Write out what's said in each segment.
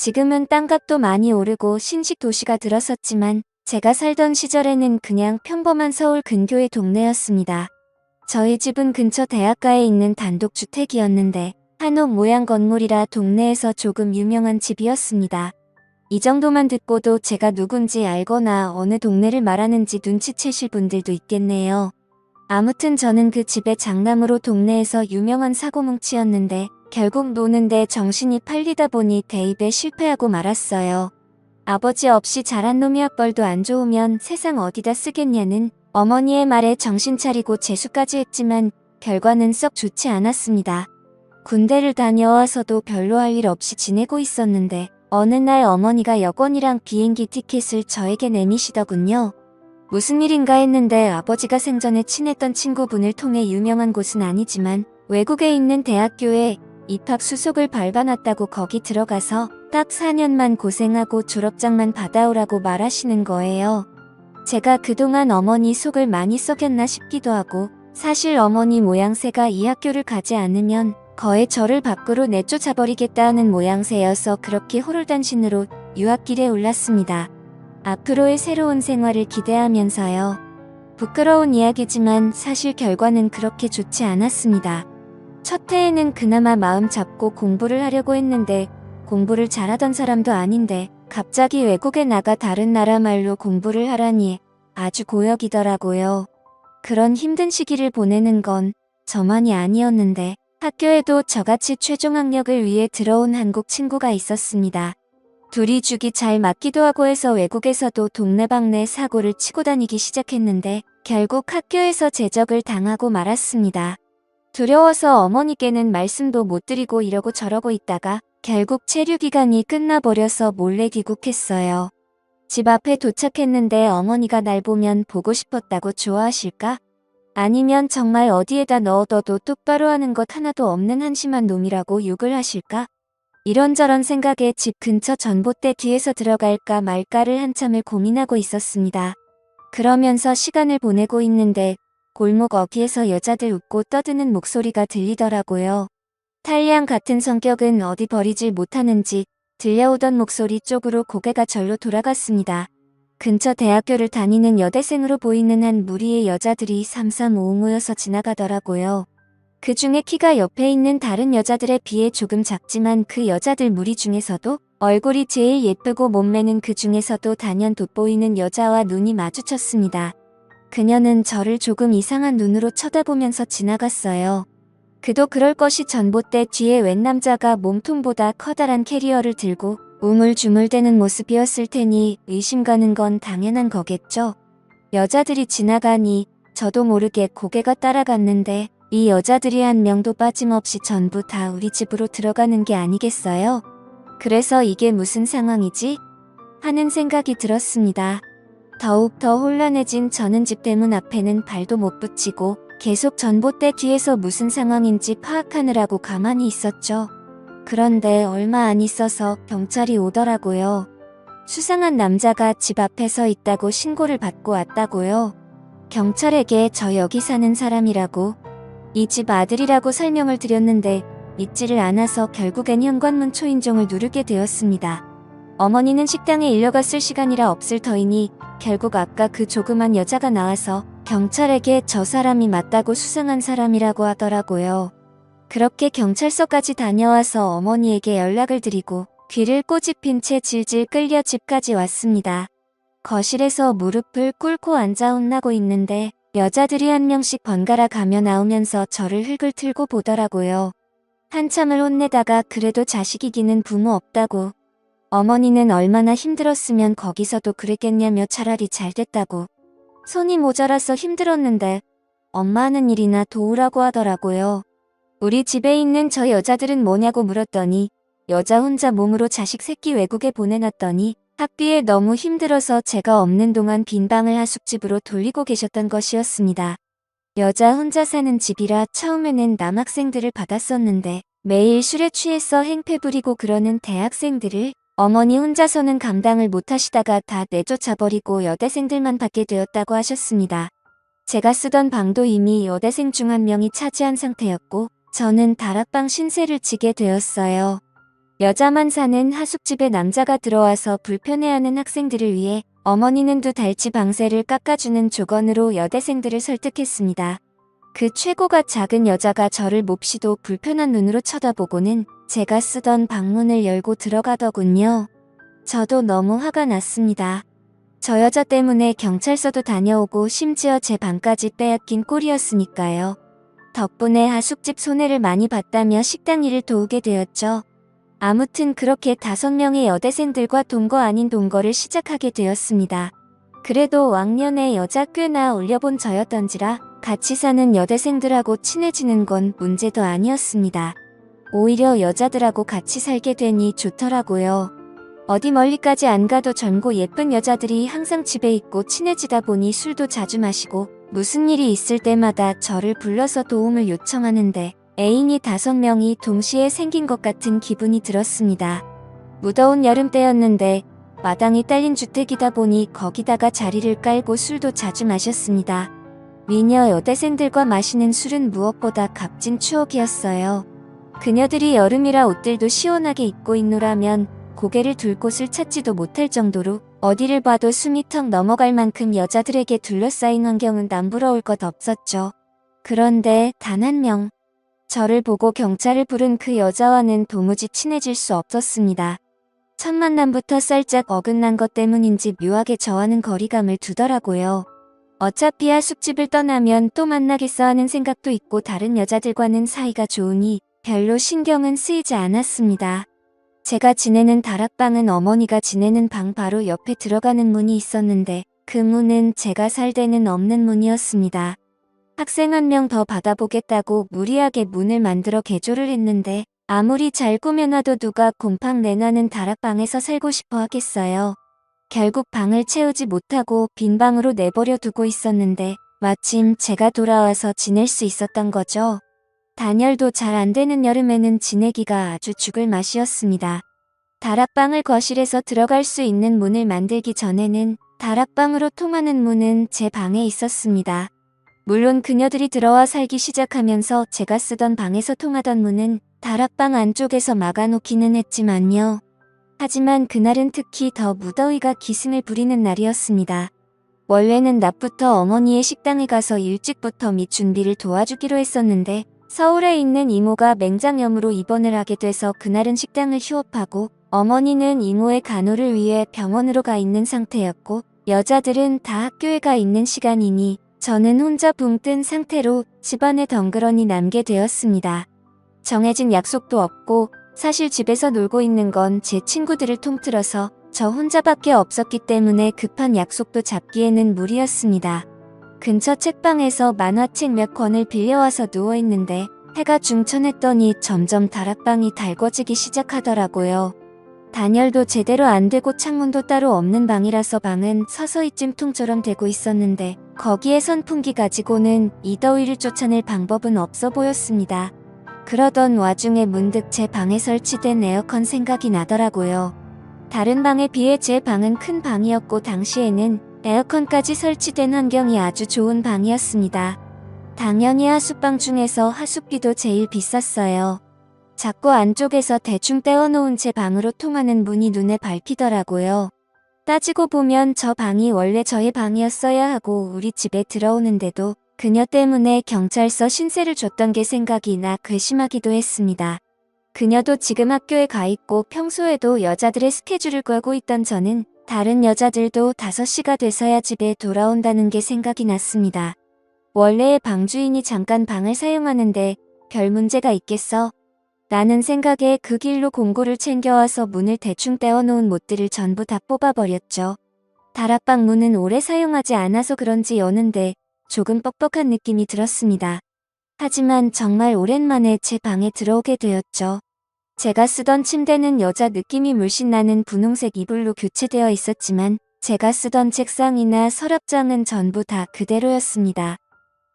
지금은 땅값도 많이 오르고 신식 도시가 들어섰지만 제가 살던 시절에는 그냥 평범한 서울 근교의 동네였습니다. 저희 집은 근처 대학가에 있는 단독주택이었는데 한옥 모양 건물이라 동네에서 조금 유명한 집이었습니다. 이 정도만 듣고도 제가 누군지 알거나 어느 동네를 말하는지 눈치채실 분들도 있겠네요. 아무튼 저는 그 집의 장남으로 동네에서 유명한 사고뭉치였는데 결국 노는데 정신이 팔리다 보니 대입에 실패하고 말았어요. 아버지 없이 자란 놈이 학벌도 안 좋으면 세상 어디다 쓰겠냐는 어머니의 말에 정신 차리고 재수까지 했지만 결과는 썩 좋지 않았습니다. 군대를 다녀와서도 별로 할 일 없이 지내고 있었는데 어느 날 어머니가 여권이랑 비행기 티켓을 저에게 내미시더군요. 무슨 일인가 했는데 아버지가 생전에 친했던 친구분을 통해 유명한 곳은 아니지만 외국에 있는 대학교에 입학 수속을 밟아놨다고 거기 들어가서 딱 4년만 고생하고 졸업장만 받아오라고 말하시는 거예요. 제가 그동안 어머니 속을 많이 썩였나 싶기도 하고 사실 어머니 모양새가 이 학교를 가지 않으면 거의 저를 밖으로 내쫓아버리겠다는 모양새여서 그렇게 호롤단신으로 유학길에 올랐습니다. 앞으로의 새로운 생활을 기대하면서요. 부끄러운 이야기지만 사실 결과는 그렇게 좋지 않았습니다. 첫 해에는 그나마 마음 잡고 공부를 하려고 했는데 공부를 잘하던 사람도 아닌데 갑자기 외국에 나가 다른 나라 말로 공부를 하라니 아주 고역이더라고요. 그런 힘든 시기를 보내는 건 저만이 아니었는데 학교에도 저같이 최종 학력을 위해 들어온 한국 친구가 있었습니다. 둘이 죽이 잘 맞기도 하고 해서 외국에서도 동네방네 사고를 치고 다니기 시작했는데 결국 학교에서 제적을 당하고 말았습니다. 두려워서 어머니께는 말씀도 못 드리고 이러고 저러고 있다가 결국 체류기간이 끝나버려서 몰래 귀국했어요. 집 앞에 도착했는데 어머니가 날 보면 보고 싶었다고 좋아하실까? 아니면 정말 어디에다 넣어둬도 똑바로 하는 것 하나도 없는 한심한 놈이라고 욕을 하실까? 이런저런 생각에 집 근처 전봇대 뒤에서 들어갈까 말까를 한참을 고민하고 있었습니다. 그러면서 시간을 보내고 있는데 골목 어귀에서 여자들 웃고 떠드는 목소리가 들리더라고요. 탈리안 같은 성격은 어디 버리질 못하는지 들려오던 목소리 쪽으로 고개가 절로 돌아갔습니다. 근처 대학교를 다니는 여대생으로 보이는 한 무리의 여자들이 삼삼오오 모여서 지나가더라고요. 그 중에 키가 옆에 있는 다른 여자들에 비해 조금 작지만 그 여자들 무리 중에서도 얼굴이 제일 예쁘고 몸매는 그 중에서도 단연 돋보이는 여자와 눈이 마주쳤습니다. 그녀는 저를 조금 이상한 눈으로 쳐다보면서 지나갔어요. 그도 그럴 것이 전봇대 뒤에 웬 남자가 몸통보다 커다란 캐리어를 들고 우물쭈물대는 모습이었을 테니 의심 가는 건 당연한 거겠죠. 여자들이 지나가니 저도 모르게 고개가 따라갔는데 이 여자들이 한 명도 빠짐없이 전부 다 우리 집으로 들어가는 게 아니겠어요? 그래서 이게 무슨 상황이지? 하는 생각이 들었습니다. 더욱 더 혼란해진 저는 집 대문 앞에는 발도 못 붙이고 계속 전봇대 뒤에서 무슨 상황인지 파악하느라고 가만히 있었죠. 그런데 얼마 안 있어서 경찰이 오더라고요. 수상한 남자가 집 앞에 서 있다고 신고를 받고 왔다고요. 경찰에게 저 여기 사는 사람이라고 이 집 아들이라고 설명을 드렸는데 믿지를 않아서 결국엔 현관문 초인종을 누르게 되었습니다. 어머니는 식당에 일려갔을 시간이라 없을 터이니 결국 아까 그 조그만 여자가 나와서 경찰에게 저 사람이 맞다고 수상한 사람이라고 하더라고요. 그렇게 경찰서까지 다녀와서 어머니에게 연락을 드리고 귀를 꼬집힌 채 질질 끌려 집까지 왔습니다. 거실에서 무릎을 꿇고 앉아 혼나고 있는데 여자들이 한 명씩 번갈아 가며 나오면서 저를 흙을 틀고 보더라고요. 한참을 혼내다가 그래도 자식이기는 부모 없다고. 어머니는 얼마나 힘들었으면 거기서도 그랬겠냐며 차라리 잘 됐다고. 손이 모자라서 힘들었는데 엄마 하는 일이나 도우라고 하더라고요. 우리 집에 있는 저 여자들은 뭐냐고 물었더니 여자 혼자 몸으로 자식 새끼 외국에 보내놨더니 학비에 너무 힘들어서 제가 없는 동안 빈 방을 하숙집으로 돌리고 계셨던 것이었습니다. 여자 혼자 사는 집이라 처음에는 남학생들을 받았었는데 매일 술에 취해서 행패 부리고 그러는 대학생들을 어머니 혼자서는 감당을 못하시다가 다 내쫓아버리고 여대생들만 받게 되었다고 하셨습니다. 제가 쓰던 방도 이미 여대생 중 한 명이 차지한 상태였고 저는 다락방 신세를 지게 되었어요. 여자만 사는 하숙집에 남자가 들어와서 불편해하는 학생들을 위해 어머니는 2달치 방세를 깎아주는 조건으로 여대생들을 설득했습니다. 그 최고가 작은 여자가 저를 몹시도 불편한 눈으로 쳐다보고는 제가 쓰던 방문을 열고 들어가더군요. 저도 너무 화가 났습니다. 저 여자 때문에 경찰서도 다녀오고 심지어 제 방까지 빼앗긴 꼴이었으니까요. 덕분에 하숙집 손해를 많이 봤다며 식당 일을 도우게 되었죠. 아무튼 그렇게 5명의 여대생들과 동거 아닌 동거를 시작하게 되었습니다. 그래도 왕년에 여자 꽤나 올려본 저였던지라 같이 사는 여대생들하고 친해지는 건 문제도 아니었습니다. 오히려 여자들하고 같이 살게 되니 좋더라고요. 어디 멀리까지 안 가도 젊고 예쁜 여자들이 항상 집에 있고 친해지다 보니 술도 자주 마시고 무슨 일이 있을 때마다 저를 불러서 도움을 요청하는데 애인이 5명이 동시에 생긴 것 같은 기분이 들었습니다. 무더운 여름 때였는데 마당이 딸린 주택이다 보니 거기다가 자리를 깔고 술도 자주 마셨습니다. 미녀 여대생들과 마시는 술은 무엇보다 값진 추억이었어요. 그녀들이 여름이라 옷들도 시원하게 입고 있노라면 고개를 둘 곳을 찾지도 못할 정도로 어디를 봐도 숨이 턱 넘어갈 만큼 여자들에게 둘러싸인 환경은 남부러울 것 없었죠. 그런데 단 1명. 저를 보고 경찰을 부른 그 여자와는 도무지 친해질 수 없었습니다. 첫 만남부터 살짝 어긋난 것 때문인지 묘하게 저와는 거리감을 두더라고요. 어차피 하숙집을 떠나면 또 만나겠어 하는 생각도 있고 다른 여자들과는 사이가 좋으니 별로 신경은 쓰이지 않았습니다. 제가 지내는 다락방은 어머니가 지내는 방 바로 옆에 들어가는 문이 있었는데 그 문은 제가 살 데는 없는 문이었습니다. 학생 1명 더 받아보겠다고 무리하게 문을 만들어 개조를 했는데 아무리 잘 꾸며놔도 누가 곰팡 내나는 다락방에서 살고 싶어 하겠어요. 결국 방을 채우지 못하고 빈 방으로 내버려 두고 있었는데 마침 제가 돌아와서 지낼 수 있었던 거죠. 단열도 잘 안 되는 여름에는 지내기가 아주 죽을 맛이었습니다. 다락방을 거실에서 들어갈 수 있는 문을 만들기 전에는 다락방으로 통하는 문은 제 방에 있었습니다. 물론 그녀들이 들어와 살기 시작하면서 제가 쓰던 방에서 통하던 문은 다락방 안쪽에서 막아놓기는 했지만요. 하지만 그날은 특히 더 무더위가 기승을 부리는 날이었습니다. 원래는 낮부터 어머니의 식당에 가서 일찍부터 밑 준비를 도와주기로 했었는데 서울에 있는 이모가 맹장염으로 입원을 하게 돼서 그날은 식당을 휴업하고 어머니는 이모의 간호를 위해 병원으로 가 있는 상태였고 여자들은 다 학교에 가 있는 시간이니 저는 혼자 붕 뜬 상태로 집안에 덩그러니 남게 되었습니다. 정해진 약속도 없고 사실 집에서 놀고 있는 건 제 친구들을 통틀어서 저 혼자밖에 없었기 때문에 급한 약속도 잡기에는 무리였습니다. 근처 책방에서 만화책 몇 권을 빌려와서 누워있는데 해가 중천했더니 점점 다락방이 달궈지기 시작하더라고요. 단열도 제대로 안 되고 창문도 따로 없는 방이라서 방은 서서히 찜통처럼 되고 있었는데 거기에 선풍기 가지고는 이 더위를 쫓아낼 방법은 없어 보였습니다. 그러던 와중에 문득 제 방에 설치된 에어컨 생각이 나더라고요. 다른 방에 비해 제 방은 큰 방이었고 당시에는 에어컨까지 설치된 환경이 아주 좋은 방이었습니다. 당연히 하숙방 중에서 하숙비도 제일 비쌌어요. 자꾸 안쪽에서 대충 떼어놓은 제 방으로 통하는 문이 눈에 밟히더라고요. 따지고 보면 저 방이 원래 저의 방이었어야 하고 우리 집에 들어오는데도 그녀 때문에 경찰서 신세를 줬던 게 생각이 나 괘씸하기도 했습니다. 그녀도 지금 학교에 가 있고 평소에도 여자들의 스케줄을 꿰고 있던 저는 다른 여자들도 5시가 돼서야 집에 돌아온다는 게 생각이 났습니다. 원래의 방주인이 잠깐 방을 사용하는데 별 문제가 있겠어? 라는 생각에 그 길로 공구를 챙겨와서 문을 대충 떼어놓은 못들을 전부 다 뽑아버렸죠. 다락방 문은 오래 사용하지 않아서 그런지 여는데 조금 뻑뻑한 느낌이 들었습니다. 하지만 정말 오랜만에 제 방에 들어오게 되었죠. 제가 쓰던 침대는 여자 느낌이 물씬 나는 분홍색 이불로 교체되어 있었지만 제가 쓰던 책상이나 서랍장은 전부 다 그대로였습니다.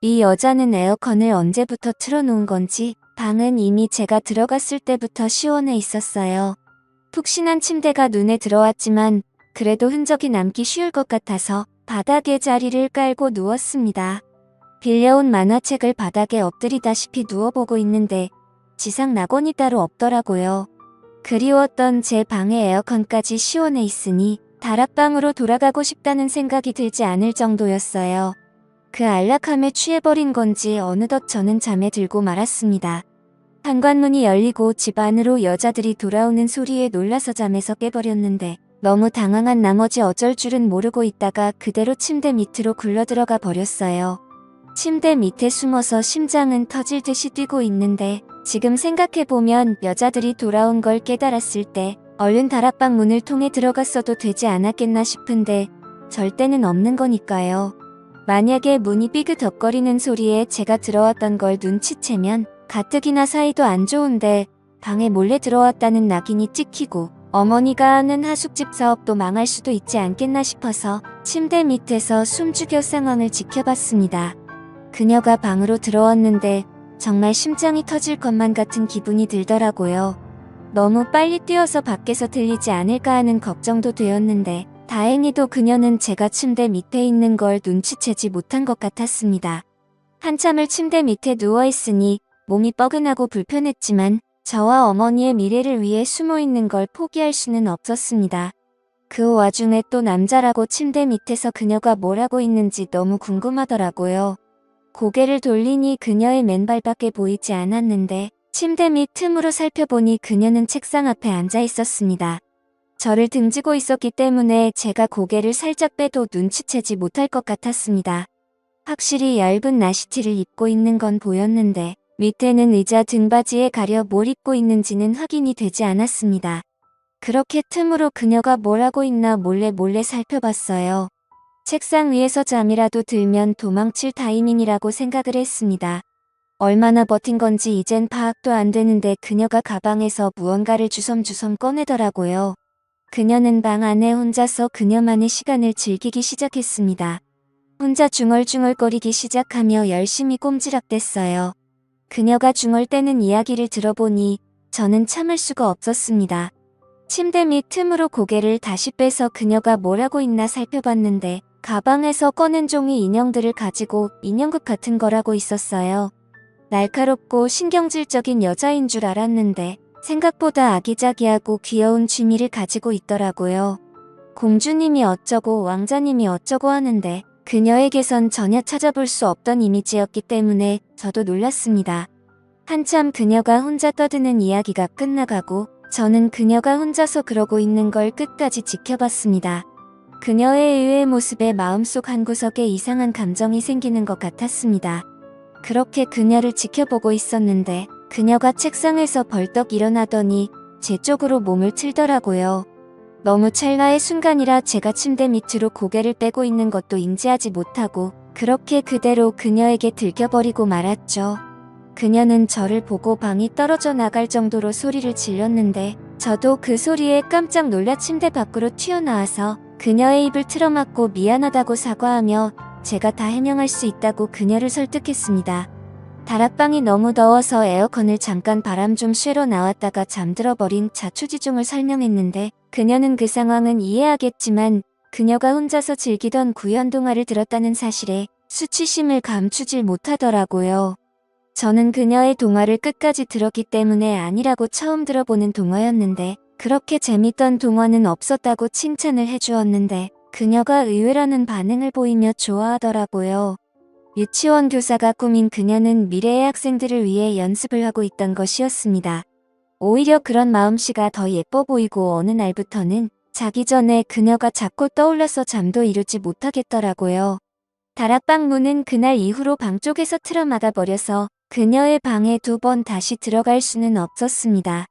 이 여자는 에어컨을 언제부터 틀어놓은 건지 방은 이미 제가 들어갔을 때부터 시원해 있었어요. 푹신한 침대가 눈에 들어왔지만 그래도 흔적이 남기 쉬울 것 같아서 바닥에 자리를 깔고 누웠습니다. 빌려온 만화책을 바닥에 엎드리다시피 누워보고 있는데 지상 낙원이 따로 없더라고요. 그리웠던 제 방의 에어컨까지 시원해 있으니 다락방으로 돌아가고 싶다는 생각이 들지 않을 정도였어요. 그 안락함에 취해버린 건지 어느덧 저는 잠에 들고 말았습니다. 현관문이 열리고 집 안으로 여자들이 돌아오는 소리에 놀라서 잠에서 깨버렸는데 너무 당황한 나머지 어쩔 줄은 모르고 있다가 그대로 침대 밑으로 굴러들어가 버렸어요. 침대 밑에 숨어서 심장은 터질 듯이 뛰고 있는데 지금 생각해보면 여자들이 돌아온 걸 깨달았을 때 얼른 다락방 문을 통해 들어갔어도 되지 않았겠나 싶은데 절대는 없는 거니까요. 만약에 문이 삐그덕거리는 소리에 제가 들어왔던 걸 눈치채면 가뜩이나 사이도 안 좋은데 방에 몰래 들어왔다는 낙인이 찍히고 어머니가 하는 하숙집 사업도 망할 수도 있지 않겠나 싶어서 침대 밑에서 숨죽여 상황을 지켜봤습니다. 그녀가 방으로 들어왔는데 정말 심장이 터질 것만 같은 기분이 들더라고요. 너무 빨리 뛰어서 밖에서 들리지 않을까 하는 걱정도 되었는데 다행히도 그녀는 제가 침대 밑에 있는 걸 눈치채지 못한 것 같았습니다. 한참을 침대 밑에 누워있으니 몸이 뻐근하고 불편했지만 저와 어머니의 미래를 위해 숨어있는 걸 포기할 수는 없었습니다. 그 와중에 또 남자라고 침대 밑에서 그녀가 뭘 하고 있는지 너무 궁금하더라고요. 고개를 돌리니 그녀의 맨발밖에 보이지 않았는데 침대 밑 틈으로 살펴보니 그녀는 책상 앞에 앉아 있었습니다. 저를 등지고 있었기 때문에 제가 고개를 살짝 빼도 눈치채지 못할 것 같았습니다. 확실히 얇은 나시티를 입고 있는 건 보였는데 밑에는 의자 등받이에 가려 뭘 입고 있는지는 확인이 되지 않았습니다. 그렇게 틈으로 그녀가 뭘 하고 있나 몰래 살펴봤어요. 책상 위에서 잠이라도 들면 도망칠 타이밍이라고 생각을 했습니다. 얼마나 버틴 건지 이젠 파악도 안 되는데 그녀가 가방에서 무언가를 주섬주섬 꺼내더라고요. 그녀는 방 안에 혼자서 그녀만의 시간을 즐기기 시작했습니다. 혼자 중얼중얼거리기 시작하며 열심히 꼼지락댔어요. 그녀가 중얼대는 이야기를 들어보니 저는 참을 수가 없었습니다. 침대 밑 틈으로 고개를 다시 빼서 그녀가 뭘 하고 있나 살펴봤는데 가방에서 꺼낸 종이 인형들을 가지고 인형극 같은 걸 하고 있었어요. 날카롭고 신경질적인 여자인 줄 알았는데 생각보다 아기자기하고 귀여운 취미를 가지고 있더라고요. 공주님이 어쩌고 왕자님이 어쩌고 하는데 그녀에게선 전혀 찾아볼 수 없던 이미지였기 때문에 저도 놀랐습니다. 한참 그녀가 혼자 떠드는 이야기가 끝나가고 저는 그녀가 혼자서 그러고 있는 걸 끝까지 지켜봤습니다. 그녀의 의외의 모습에 마음속 한구석에 이상한 감정이 생기는 것 같았습니다. 그렇게 그녀를 지켜보고 있었는데 그녀가 책상에서 벌떡 일어나더니 제 쪽으로 몸을 틀더라고요. 너무 찰나의 순간이라 제가 침대 밑으로 고개를 빼고 있는 것도 인지하지 못하고 그렇게 그대로 그녀에게 들켜버리고 말았죠. 그녀는 저를 보고 방이 떨어져 나갈 정도로 소리를 질렀는데 저도 그 소리에 깜짝 놀라 침대 밖으로 튀어나와서 그녀의 입을 틀어막고 미안하다고 사과하며 제가 다 해명할 수 있다고 그녀를 설득했습니다. 다락방이 너무 더워서 에어컨을 잠깐 바람 좀 쐬러 나왔다가 잠들어 버린 자초지종을 설명했는데 그녀는 그 상황은 이해하겠지만 그녀가 혼자서 즐기던 구연동화를 들었다는 사실에 수치심을 감추질 못하더라고요. 저는 그녀의 동화를 끝까지 들었기 때문에 아니라고 처음 들어보는 동화였는데 그렇게 재밌던 동화는 없었다고 칭찬을 해주었는데 그녀가 의외라는 반응을 보이며 좋아하더라고요. 유치원 교사가 꾸민 그녀는 미래의 학생들을 위해 연습을 하고 있던 것이었습니다. 오히려 그런 마음씨가 더 예뻐 보이고 어느 날부터는 자기 전에 그녀가 자꾸 떠올라서 잠도 이루지 못하겠더라고요. 다락방 문은 그날 이후로 방 쪽에서 틀어막아 버려서 그녀의 방에 2번 다시 들어갈 수는 없었습니다.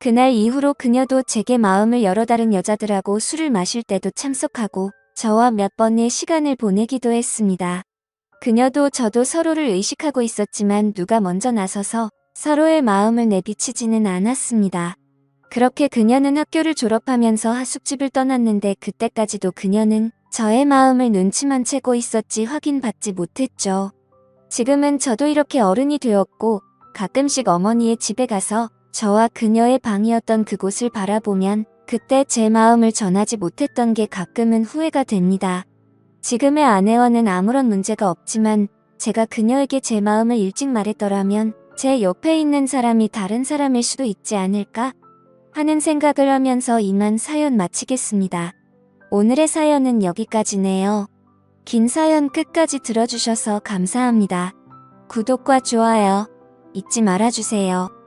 그날 이후로 그녀도 제게 마음을 열어 다른 여자들하고 술을 마실 때도 참석하고 저와 몇 번의 시간을 보내기도 했습니다. 그녀도 저도 서로를 의식하고 있었지만 누가 먼저 나서서 서로의 마음을 내비치지는 않았습니다. 그렇게 그녀는 학교를 졸업하면서 하숙집을 떠났는데 그때까지도 그녀는 저의 마음을 눈치만 채고 있었지 확인받지 못했죠. 지금은 저도 이렇게 어른이 되었고 가끔씩 어머니의 집에 가서 저와 그녀의 방이었던 그곳을 바라보면 그때 제 마음을 전하지 못했던 게 가끔은 후회가 됩니다. 지금의 아내와는 아무런 문제가 없지만 제가 그녀에게 제 마음을 일찍 말했더라면 제 옆에 있는 사람이 다른 사람일 수도 있지 않을까? 하는 생각을 하면서 이만 사연 마치겠습니다. 오늘의 사연은 여기까지네요. 긴 사연 끝까지 들어주셔서 감사합니다. 구독과 좋아요 잊지 말아주세요.